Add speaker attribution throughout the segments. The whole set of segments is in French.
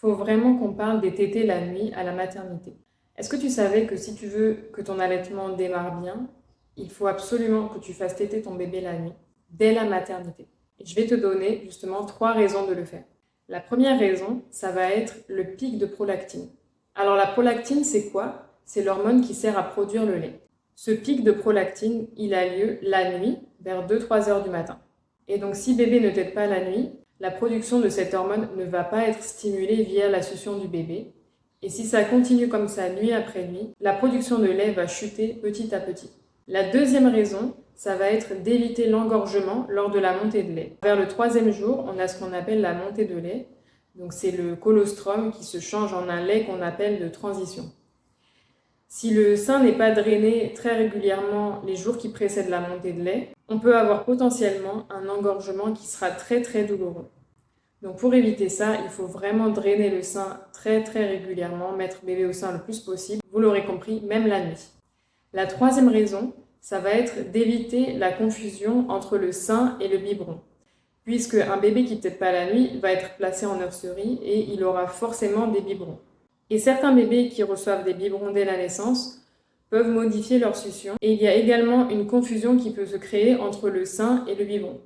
Speaker 1: Faut vraiment qu'on parle des tétés la nuit à la maternité. Est-ce que tu savais que si tu veux que ton allaitement démarre bien, il faut absolument que tu fasses téter ton bébé la nuit, dès la maternité? Et je vais te donner justement 3 raisons de le faire. La première raison, ça va être le pic de prolactine. Alors la prolactine, c'est quoi? C'est l'hormone qui sert à produire le lait. Ce pic de prolactine, il a lieu la nuit, vers 2-3 heures du matin. Et donc si bébé ne tète pas la nuit, la production de cette hormone ne va pas être stimulée via la succion du bébé. Et si ça continue comme ça nuit après nuit, la production de lait va chuter petit à petit. La deuxième raison, ça va être d'éviter l'engorgement lors de la montée de lait. Vers le 3e jour, on a ce qu'on appelle la montée de lait. Donc c'est le colostrum qui se change en un lait qu'on appelle de transition. Si le sein n'est pas drainé très régulièrement les jours qui précèdent la montée de lait, on peut avoir potentiellement un engorgement qui sera très douloureux. Donc pour éviter ça, il faut vraiment drainer le sein très régulièrement, mettre bébé au sein le plus possible, vous l'aurez compris, même la nuit. La 3e raison, ça va être d'éviter la confusion entre le sein et le biberon. Puisque un bébé qui ne tète pas la nuit va être placé en nurserie et il aura forcément des biberons. Et certains bébés qui reçoivent des biberons dès la naissance peuvent modifier leur succion. Et il y a également une confusion qui peut se créer entre le sein et le biberon.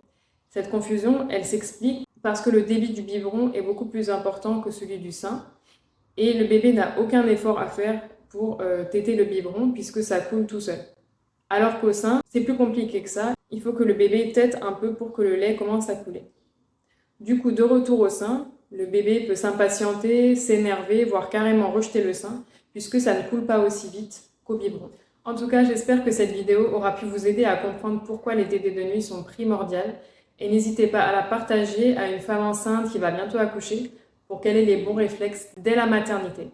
Speaker 1: Cette confusion, elle s'explique parce que le débit du biberon est beaucoup plus important que celui du sein. Et le bébé n'a aucun effort à faire pour téter le biberon puisque ça coule tout seul. Alors qu'au sein, c'est plus compliqué que ça. Il faut que le bébé tète un peu pour que le lait commence à couler. Du coup, de retour au sein, le bébé peut s'impatienter, s'énerver, voire carrément rejeter le sein, puisque ça ne coule pas aussi vite qu'au biberon. En tout cas, j'espère que cette vidéo aura pu vous aider à comprendre pourquoi les tétés de nuit sont primordiales. Et n'hésitez pas à la partager à une femme enceinte qui va bientôt accoucher pour qu'elle ait les bons réflexes dès la maternité.